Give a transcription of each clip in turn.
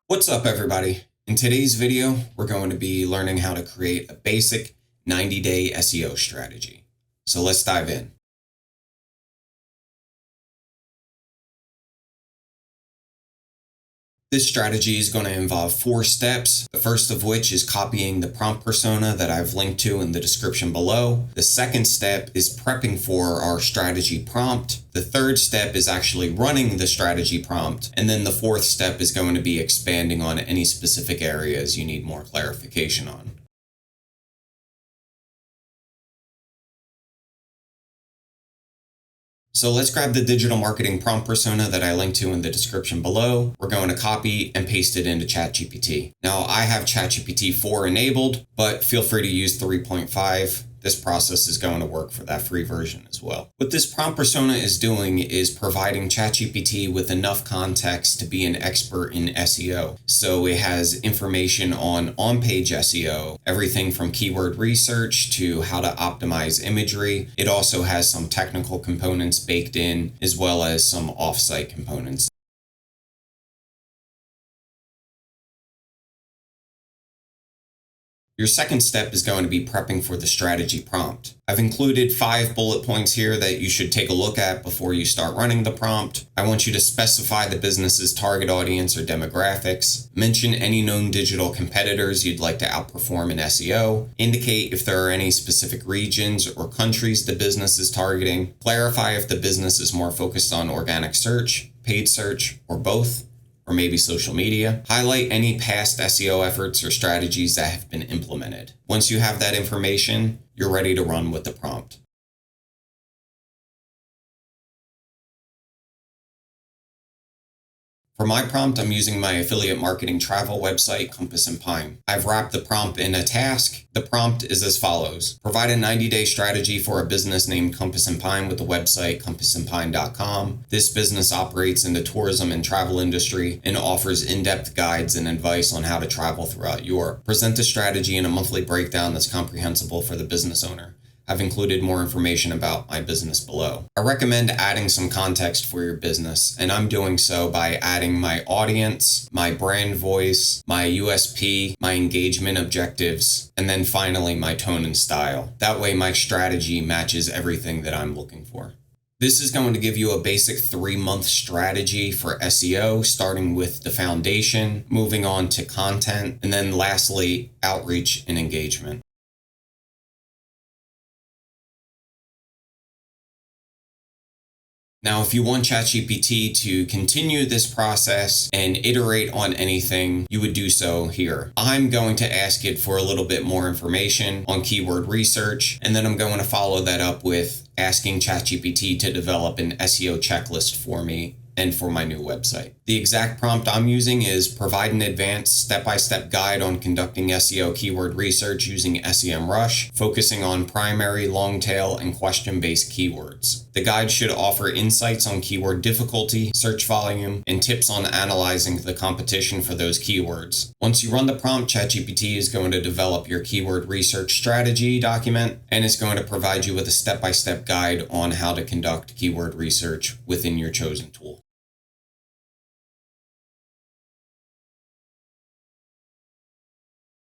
What's up, everybody? In today's video, we're going to be learning how to create a basic 90-day SEO strategy. So let's dive in. This strategy is going to involve 4 steps, the first of which is copying the prompt persona that I've linked to in the description below. The second step is prepping for our strategy prompt. The third step is actually running the strategy prompt. And then the fourth step is going to be expanding on any specific areas you need more clarification on. So let's grab the digital marketing prompt persona that I linked to in the description below. We're going to copy and paste it into ChatGPT. Now I have ChatGPT 4 enabled, but feel free to use 3.5. This process is going to work for that free version as well. What this prompt persona is doing is providing ChatGPT with enough context to be an expert in SEO. So it has information on on-page SEO, everything from keyword research to how to optimize imagery. It also has some technical components baked in, as well as some off-site components. Your second step is going to be prepping for the strategy prompt. I've included 5 bullet points here that you should take a look at before you start running the prompt. I want you to specify the business's target audience or demographics, mention any known digital competitors you'd like to outperform in SEO, indicate if there are any specific regions or countries the business is targeting, clarify if the business is more focused on organic search, paid search, or both, or maybe social media. Highlight any past SEO efforts or strategies that have been implemented. Once you have that information, you're ready to run with the prompt. For my prompt, I'm using my affiliate marketing travel website, Compass & Pine. I've wrapped the prompt in a task. The prompt is as follows. Provide a 90-day strategy for a business named Compass & Pine with the website compassandpine.com. This business operates in the tourism and travel industry and offers in-depth guides and advice on how to travel throughout Europe. Present the strategy in a monthly breakdown that's comprehensible for the business owner. I've included more information about my business below. I recommend adding some context for your business, and I'm doing so by adding my audience, my brand voice, my USP, my engagement objectives, and then finally my tone and style. That way my strategy matches everything that I'm looking for. This is going to give you a basic 3-month strategy for SEO, starting with the foundation, moving on to content, and then lastly, outreach and engagement. Now, if you want ChatGPT to continue this process and iterate on anything, you would do so here. I'm going to ask it for a little bit more information on keyword research, and then I'm going to follow that up with asking ChatGPT to develop an SEO checklist for me and for my new website. The exact prompt I'm using is provide an advanced step-by-step guide on conducting SEO keyword research using SEMrush, focusing on primary, long tail, and question-based keywords. The guide should offer insights on keyword difficulty, search volume, and tips on analyzing the competition for those keywords. Once you run the prompt, ChatGPT is going to develop your keyword research strategy document, and it's going to provide you with a step-by-step guide on how to conduct keyword research within your chosen tool.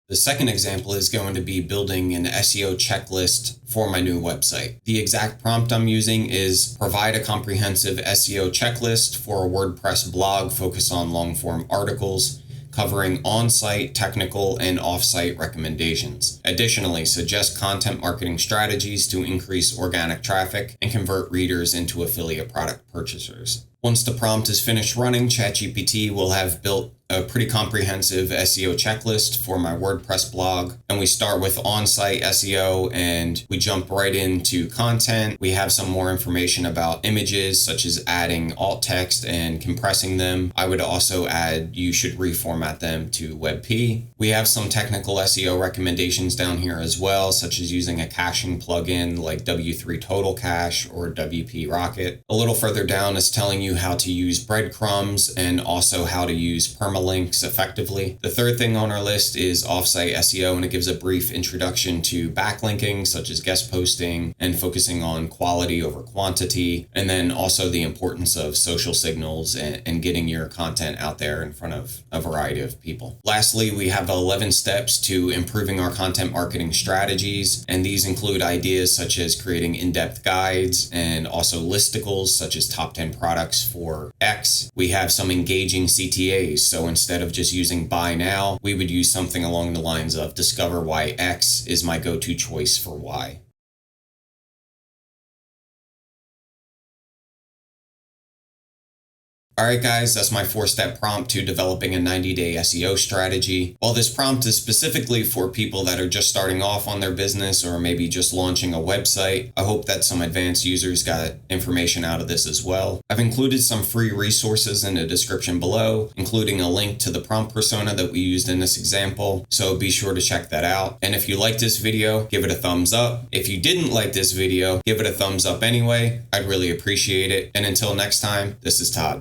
The second example is going to be building an SEO checklist for my new website. The exact prompt I'm using is provide a comprehensive SEO checklist for a WordPress blog focused on long-form articles, covering on-site, technical, and off-site recommendations. Additionally, suggest content marketing strategies to increase organic traffic and convert readers into affiliate product purchasers. Once the prompt is finished running, ChatGPT will have built a pretty comprehensive SEO checklist for my WordPress blog. And we start with on-site SEO and we jump right into content. We have some more information about images, such as adding alt text and compressing them. I would also add you should reformat them to WebP. We have some technical SEO recommendations options down here as well, such as using a caching plugin like W3 Total Cache or WP Rocket. A little further down is telling you how to use breadcrumbs and also how to use permalinks effectively. The third thing on our list is offsite SEO, and it gives a brief introduction to backlinking, such as guest posting and focusing on quality over quantity, and then also the importance of social signals and getting your content out there in front of a variety of people. Lastly, we have 11 steps to improving our content marketing strategies, and these include ideas such as creating in-depth guides and also listicles such as top 10 products for X. We have some engaging CTAs, so instead of just using buy now, we would use something along the lines of discover why X is my go-to choice for Y. Alright guys, that's my 4-step prompt to developing a 90-day SEO strategy. While this prompt is specifically for people that are just starting off on their business or maybe just launching a website, I hope that some advanced users got information out of this as well. I've included some free resources in the description below, including a link to the prompt persona that we used in this example, so be sure to check that out. And if you liked this video, give it a thumbs up. If you didn't like this video, give it a thumbs up anyway. I'd really appreciate it. And until next time, this is Todd.